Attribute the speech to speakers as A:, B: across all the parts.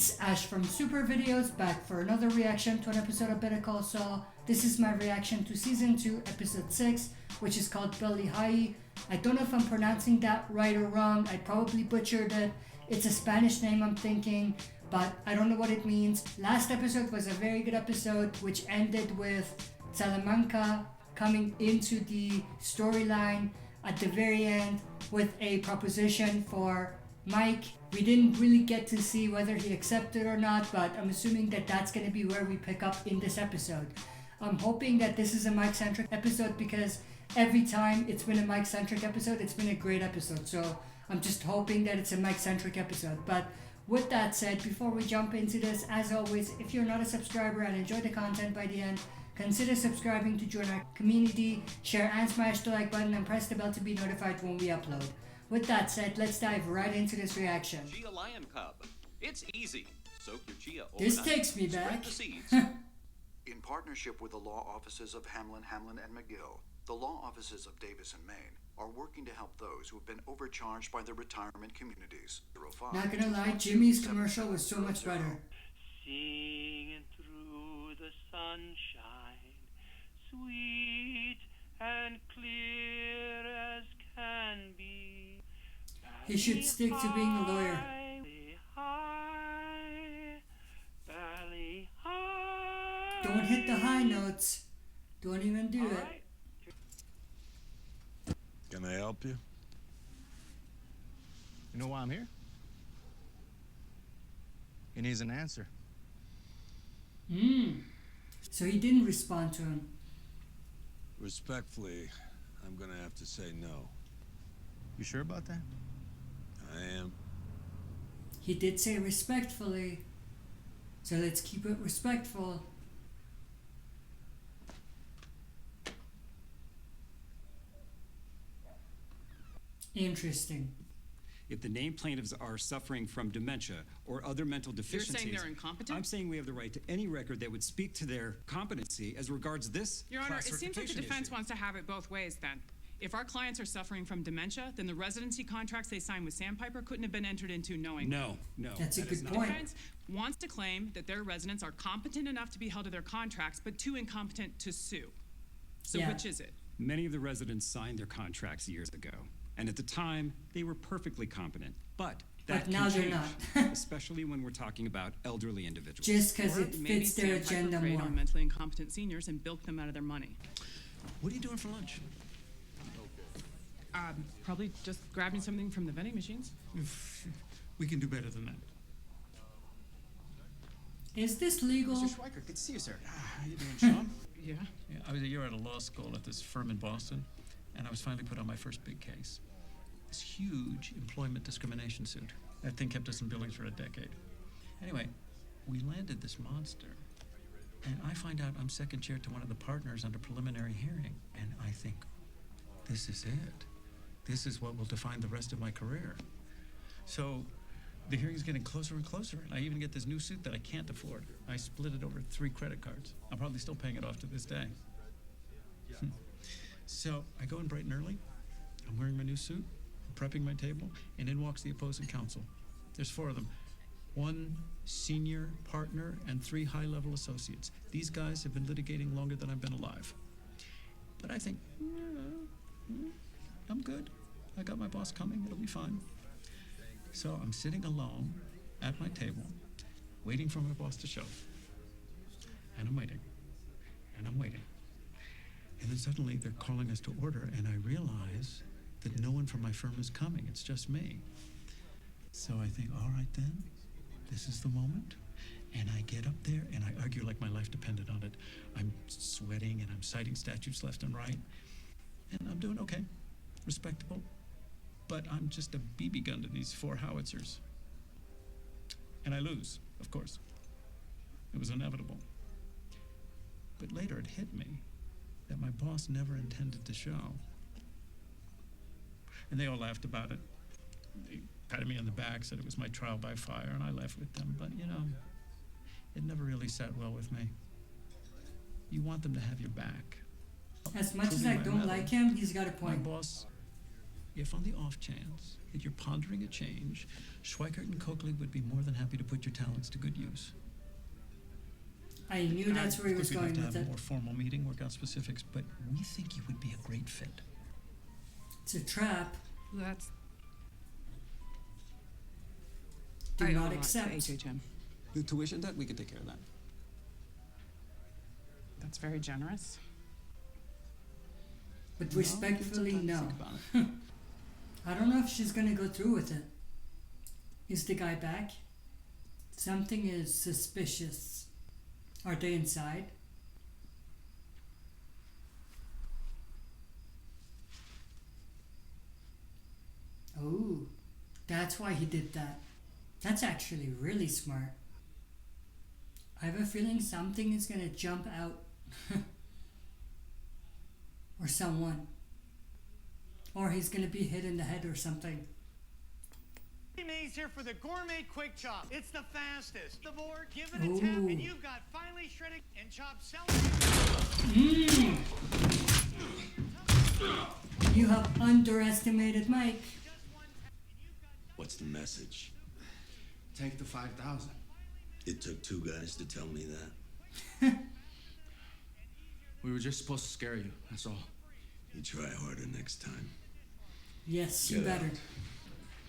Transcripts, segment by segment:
A: It's Ash from Super Videos, back for another reaction to an episode of Better Call Saul. This is my reaction to Season 2, Episode 6, which is called Bali. I don't know if I'm pronouncing that right or wrong. I probably butchered it. It's a Spanish name, I'm thinking, but I don't know what it means. Last episode was a very good episode, which ended with Salamanca coming into the storyline at the very end with a proposition for Mike. We didn't really get to see whether he accepted or not, but I'm assuming that that's going to be where we pick up in this episode. I'm hoping that this is a Mike-centric episode because every time it's been a Mike-centric episode, it's been a great episode. So I'm just hoping that it's a Mike-centric episode. But with that said, before we jump into this, as always, if you're not a subscriber and enjoy the content by the end, consider subscribing to join our community, share and smash the like button, and press the bell to be notified when we upload. With that said, let's dive right into this reaction.
B: Chia lion cub. It's easy. Soak your chia overnight.
A: This takes me back.
B: Spread the seeds.
C: In partnership with the law offices of Hamlin, and McGill, the law offices of Davis and Maine are working to help those who have been overcharged by their retirement communities.
A: Not gonna lie, Jimmy's commercial was so much better.
D: Singing through the sunshine, sweet and clear as can be.
A: He should stick to being a lawyer. Don't hit the high notes. Don't even do it.
E: Can I help you?
F: You know why I'm here? He needs an answer.
A: So he didn't respond to him.
E: Respectfully, I'm gonna have to say no.
F: You sure about that?
E: I am.
A: He did say respectfully. So let's keep it respectful. Interesting.
G: If the named plaintiffs are suffering from dementia or other mental deficiencies...
H: You're saying they're incompetent?
G: I'm saying we have the right to any record that would speak to their competency as regards this
H: Your Honor, it seems like the defense
G: issue.
H: wants to have it both ways then. If our clients are suffering from dementia, then the residency contracts they signed with Sandpiper couldn't have been entered into knowing.
G: No.
A: That's a
G: that is
A: good
G: not-
A: point.
H: The defense wants to claim that their residents are competent enough to be held to their contracts, but too incompetent to sue. So
A: Yeah.
H: which is it?
G: Many of the residents signed their contracts years ago, and at the time, they were perfectly competent. But that
A: now
G: can
A: they're
G: change,
A: not.
G: especially when we're talking about elderly individuals.
A: Just because
H: Or
A: it
H: maybe
A: fits their
H: Sandpiper
A: agenda
H: preyed
A: more.
H: on mentally incompetent seniors and bilked them out of their money.
F: What are you doing for lunch?
H: Probably just grabbing something from the vending machines.
F: We can do better than that.
A: Is this legal?
F: Mr. Schweiker, good to see you, sir. How you doing, Sean?
H: Yeah.
I: Yeah, I was a year at a law school at this firm in Boston, and I was finally put on my first big case. This huge employment discrimination suit. That thing kept us in buildings for a decade. Anyway, we landed this monster, and I find out I'm second chair to one of the partners under preliminary hearing, and I think, this is it. This is what will define the rest of my career. So the hearing's getting closer and closer, and I even get this new suit that I can't afford. I split it over 3 credit cards. I'm probably still paying it off to this day. So I go in bright and early. I'm wearing my new suit, I'm prepping my table, and in walks the opposing counsel. There's 4 of them. 1 senior partner and 3 high-level associates. These guys have been litigating longer than I've been alive. But I think, I'm good. I got my boss coming, it'll be fine. So I'm sitting alone at my table, waiting for my boss to show. And I'm waiting, and I'm waiting. And then suddenly they're calling us to order, and I realize that no one from my firm is coming, it's just me. So I think, all right then, this is the moment. And I get up there and I argue like my life depended on it. I'm sweating and I'm citing statutes left and right. And I'm doing okay, respectable. But I'm just a BB gun to these 4 howitzers. And I lose, of course. It was inevitable. But later it hit me that my boss never intended to show. And they all laughed about it. They patted me on the back, said it was my trial by fire, and I laughed with them. But, you know, it never really sat well with me. You want them to have your back.
A: As much as
I: Proving
A: I
I: my
A: don't
I: mettle.
A: like him, he's got a
I: My
A: point.
I: boss if on the off chance that you're pondering a change, Schweikert and Coakley would be more than happy to put your talents to good use.
A: I knew that's where he was
I: We'd have
A: going
I: to
A: with
I: have a
A: it.
I: more formal meeting, work out specifics, but we think you would be a great fit.
A: It's a trap.
H: That's.
A: Do
H: I owe
A: not
H: a lot to
A: accept.
H: HHM.
J: The tuition debt, we could take care of that.
H: That's very generous.
A: But
J: Well,
A: respectfully,
J: give it some
A: no.
J: time to think about it.
A: I don't know if she's gonna go through with it. Is the guy back? Something is suspicious. Are they inside? Oh, that's why he did that. That's actually really smart. I have a feeling something is gonna jump out. Or someone. Or he's gonna be hit in the head or something.
K: May's here for the gourmet quick chop. It's the fastest. The board, give it a
A: Ooh.
K: tap, and you've got finely shredded and chopped celery.
A: Mmm. You have underestimated Mike.
E: What's the message?
L: Take the 5,000.
E: It took two guys to tell me that.
L: We were just supposed to scare you, that's all.
E: You try harder next time.
A: Yes, you
E: Get
A: better.
E: out.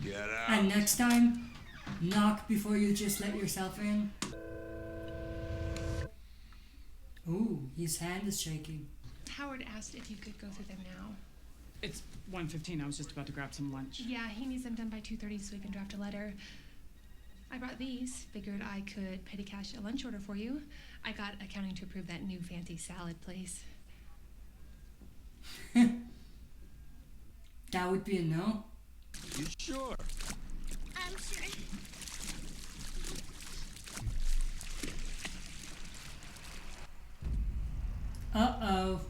E: Get out.
A: And next time, knock before you just let yourself in. Ooh, his hand is shaking.
M: Howard asked if you could go through them now.
H: It's 1:15. I was just about to grab some lunch.
M: Yeah, he needs them done by 2:30 so we can draft a letter. I brought these. Figured I could petty cash a lunch order for you. I got accounting to approve that new fancy salad place.
A: That would be a no.
E: You sure?
M: I'm sure.
A: Uh-oh.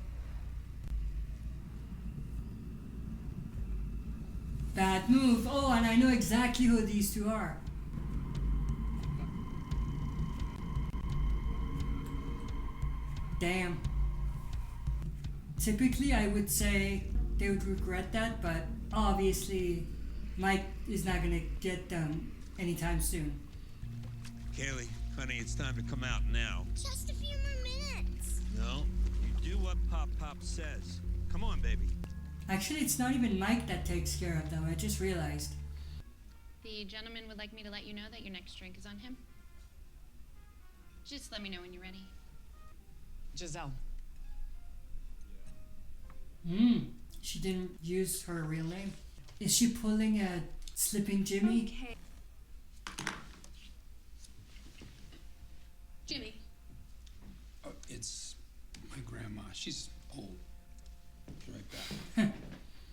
A: Bad move. Oh, and I know exactly who these two are. Damn. Typically, I would say they would regret that, but obviously, Mike is not gonna get them anytime soon.
E: Kaylee, honey, it's time to come out now.
N: Just a few more minutes.
E: No, you do what Pop says. Come on, baby.
A: Actually, it's not even Mike that takes care of them. I just realized.
N: The gentleman would like me to let you know that your next drink is on him. Just let me know when you're ready.
H: Giselle.
A: She didn't use her real name. Is she pulling a Slipping Jimmy?
M: Okay.
N: Jimmy.
L: It's my grandma. She's old. Be right back.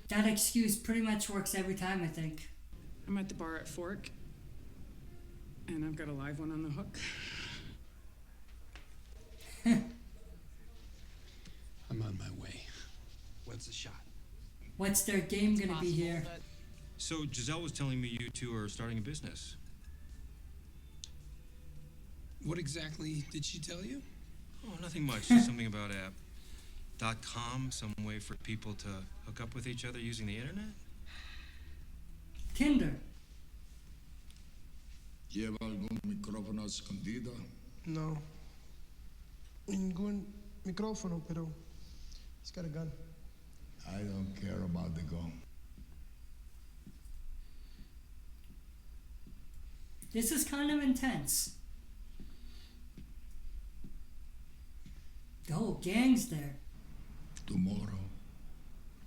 A: That excuse pretty much works every time, I think.
H: I'm at the bar at Fork, and I've got a live one on the hook.
L: I'm on my way. What's the shot?
A: What's their game gonna be here?
F: So Giselle was telling me you two are starting a business.
L: What exactly did she tell you?
F: Oh, nothing much. Just something about a .com, some way for people to hook up with each other using the internet.
A: Tinder.
O: ¿Lleva algún micrófono escondido?
P: No. Ningún micrófono, pero he's got a gun.
O: I don't care about the gun.
A: This is kind of intense. The whole gang's there.
O: Tomorrow,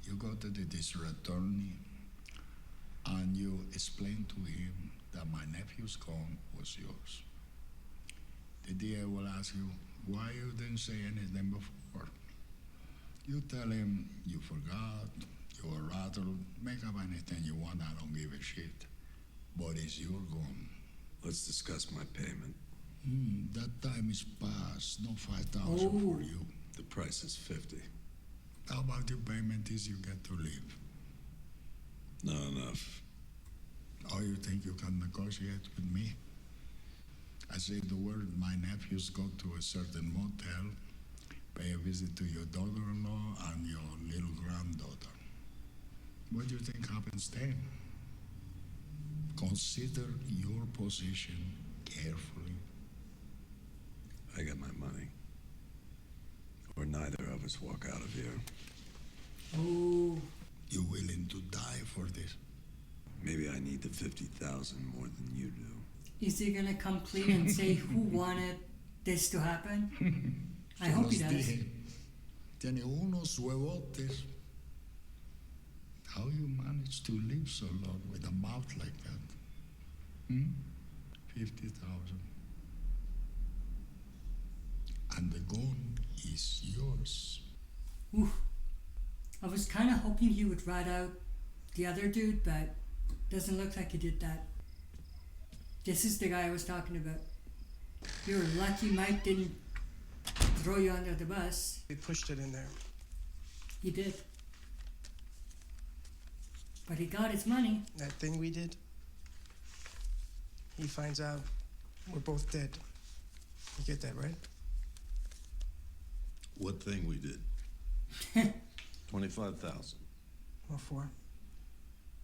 O: you go to the district attorney and you explain to him that my nephew's gun was yours. The DA will ask you why you didn't say anything before. You tell him you forgot, you were rattled, make up anything you want, I don't give a shit. But it's your gun.
E: Let's discuss my payment.
O: That time is past, no 5,000
A: Oh.
O: for you.
E: The price is 50.
O: How about your payment is you get to leave?
E: Not enough.
O: Oh, you think you can negotiate with me? I say the word, my nephews go to a certain motel, pay a visit to your daughter-in-law and your little granddaughter. What do you think happens then? Consider your position carefully.
Q: I got my money. Or neither of us walk out of here.
A: Oh.
O: You willing to die for this?
Q: Maybe I need the 50,000 more than you do.
A: Is he gonna come clean and say who wanted this to happen? I hope he
O: Los
A: does.
O: dije, tiene unos huevotes. How you manage to live so long with a mouth like that? 50,000. And the gun is yours.
A: Oof. I was kind of hoping he would rat out the other dude, but doesn't look like he did that. This is the guy I was talking about. You're lucky Mike didn't throw you under the bus.
P: We pushed it in there.
A: He did. But he got his money.
P: That thing we did, he finds out we're both dead. You get that, right?
Q: What thing we did? 25,000.
P: What for?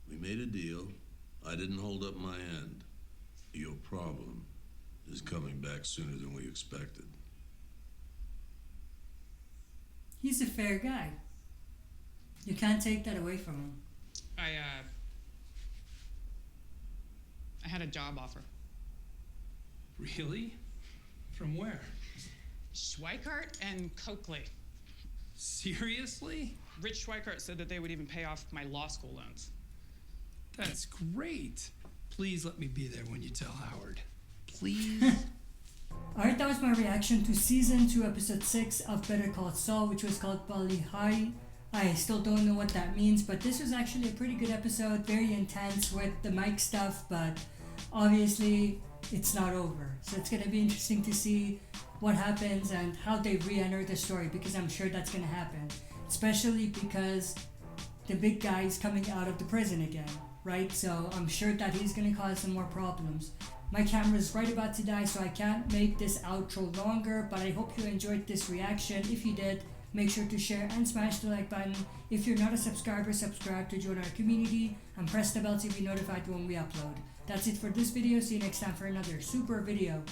Q: We made a deal. I didn't hold up my end. Your problem is coming back sooner than we expected.
A: He's a fair guy. You can't take that away from him.
H: I had a job offer.
F: Really? From where?
H: Schweikart and Coakley.
F: Seriously?
H: Rich Schweikart said that they would even pay off my law school loans.
F: That's great. Please let me be there when you tell Howard. Please?
A: Alright, that was my reaction to Season 2, Episode 6 of Better Call Saul, which was called Bali High. I still don't know what that means, but this was actually a pretty good episode, very intense with the Mike stuff, but obviously it's not over. So it's going to be interesting to see what happens and how they re-enter the story, because I'm sure that's going to happen. Especially because the big guy is coming out of the prison again, right? So I'm sure that he's going to cause some more problems. My camera is right about to die, so I can't make this outro longer, but I hope you enjoyed this reaction. If you did, make sure to share and smash the like button. If you're not a subscriber, subscribe to join our community and press the bell to be notified when we upload. That's it for this video. See you next time for another super video.